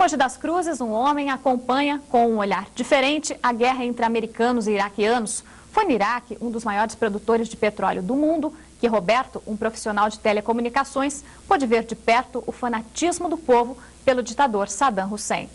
Mogi das Cruzes, um homem acompanha com um olhar diferente a guerra entre americanos e iraquianos. Foi no Iraque, um dos maiores produtores de petróleo do mundo, que Roberto, um profissional de telecomunicações, pôde ver de perto o fanatismo do povo pelo ditador Saddam Hussein.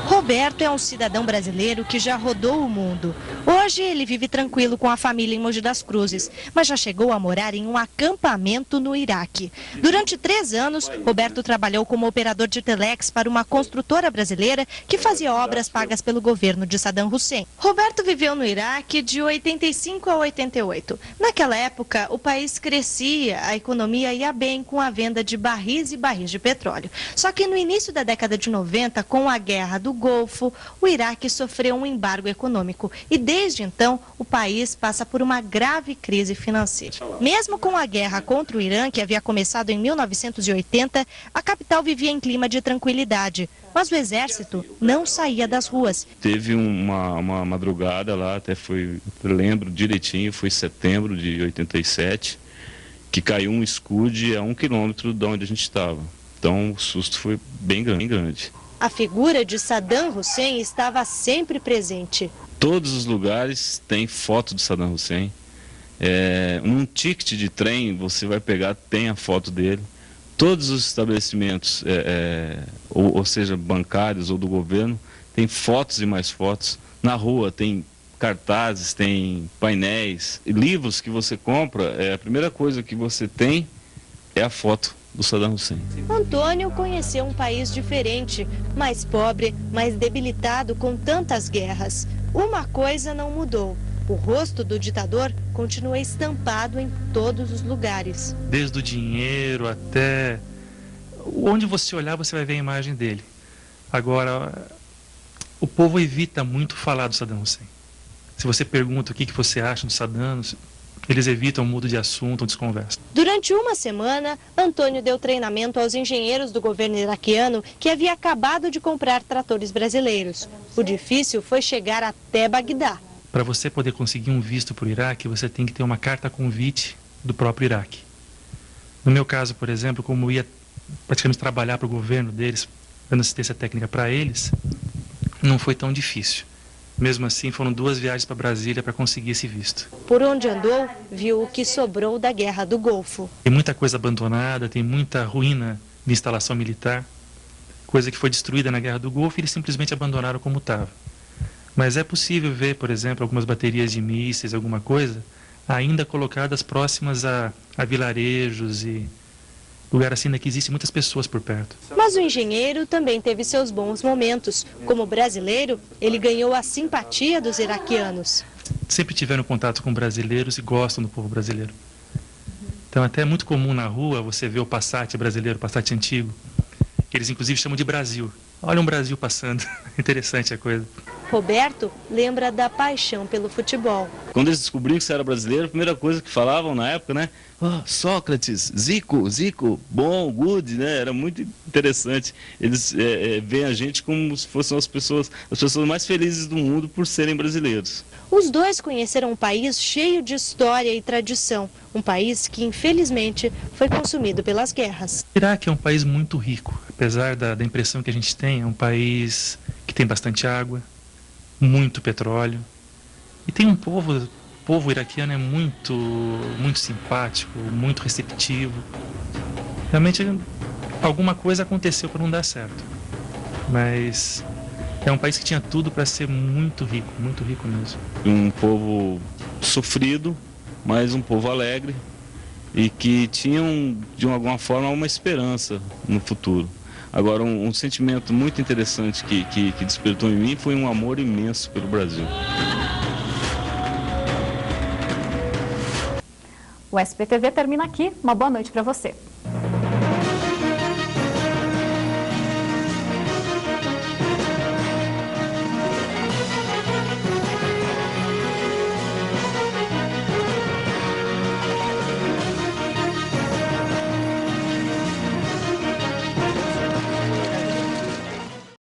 Roberto é um cidadão brasileiro que já rodou o mundo. Hoje ele vive tranquilo com a família em Mogi das Cruzes, mas já chegou a morar em um acampamento no Iraque. Durante 3 anos, Roberto trabalhou como operador de telex para uma construtora brasileira que fazia obras pagas pelo governo de Saddam Hussein. Roberto viveu no Iraque de 85 a 88. Naquela época, o país crescia, a economia ia bem com a venda de barris e barris de petróleo. Só que no início da década de 90, com a guerra do Golfo, o Iraque sofreu um embargo econômico e desde então o país passa por uma grave crise financeira. Mesmo com a guerra contra o Irã, que havia começado em 1980, a capital vivia em clima de tranquilidade, mas o exército não saía das ruas. Teve uma madrugada lá, até foi, lembro direitinho, foi setembro de 87, que caiu um Scud a 1 quilômetro de onde a gente estava. Então o susto foi bem grande. A figura de Saddam Hussein estava sempre presente. Todos os lugares têm foto do Saddam Hussein. Um ticket de trem, você vai pegar, tem a foto dele. Todos os estabelecimentos, ou seja, bancários ou do governo, tem fotos e mais fotos. Na rua tem cartazes, tem painéis, livros que você compra. A primeira coisa que você tem é a foto do Saddam Hussein. Antônio conheceu um país diferente, mais pobre, mais debilitado com tantas guerras. Uma coisa não mudou. O rosto do ditador continua estampado em todos os lugares. Desde o dinheiro até onde você olhar, você vai ver a imagem dele. Agora, o povo evita muito falar do Saddam Hussein. Se você pergunta o que você acha do Saddam, eles evitam, mudam de assunto, desconversam. Durante uma semana, Antônio deu treinamento aos engenheiros do governo iraquiano que havia acabado de comprar tratores brasileiros. O difícil foi chegar até Bagdá. Para você poder conseguir um visto para o Iraque, você tem que ter uma carta convite do próprio Iraque. No meu caso, por exemplo, como eu ia praticamente trabalhar para o governo deles, dando assistência técnica para eles, não foi tão difícil. Mesmo assim, foram 2 viagens para Brasília para conseguir esse visto. Por onde andou, viu o que sobrou da Guerra do Golfo. Tem muita coisa abandonada, tem muita ruína de instalação militar, coisa que foi destruída na Guerra do Golfo e eles simplesmente abandonaram como estava. Mas é possível ver, por exemplo, algumas baterias de mísseis, alguma coisa, ainda colocadas próximas a vilarejos e lugar assim que existem muitas pessoas por perto. Mas o engenheiro também teve seus bons momentos. Como brasileiro, ele ganhou a simpatia dos iraquianos. Sempre tiveram contato com brasileiros e gostam do povo brasileiro. Então até é muito comum na rua você ver o Passat brasileiro, o Passat antigo, que eles inclusive chamam de Brasil. Olha um Brasil passando, interessante a coisa. Roberto lembra da paixão pelo futebol. Quando eles descobriram que você era brasileiro, a primeira coisa que falavam na época, né? Oh, Sócrates, Zico, bom, good, né? Era muito interessante. Eles veem a gente como se fossem as pessoas mais felizes do mundo por serem brasileiros. Os dois conheceram um país cheio de história e tradição. Um país que, infelizmente, foi consumido pelas guerras. O Iraque é um país muito rico. Apesar da impressão que a gente tem, é um país que tem bastante água, muito petróleo. E tem um povo, o povo iraquiano é muito simpático, muito receptivo. Realmente alguma coisa aconteceu para não dar certo. Mas é um país que tinha tudo para ser muito rico mesmo. Um povo sofrido, mas um povo alegre e que tinham, de alguma forma, uma esperança no futuro. Agora, um sentimento muito interessante que despertou em mim foi um amor imenso pelo Brasil. O SPTV termina aqui. Uma boa noite para você.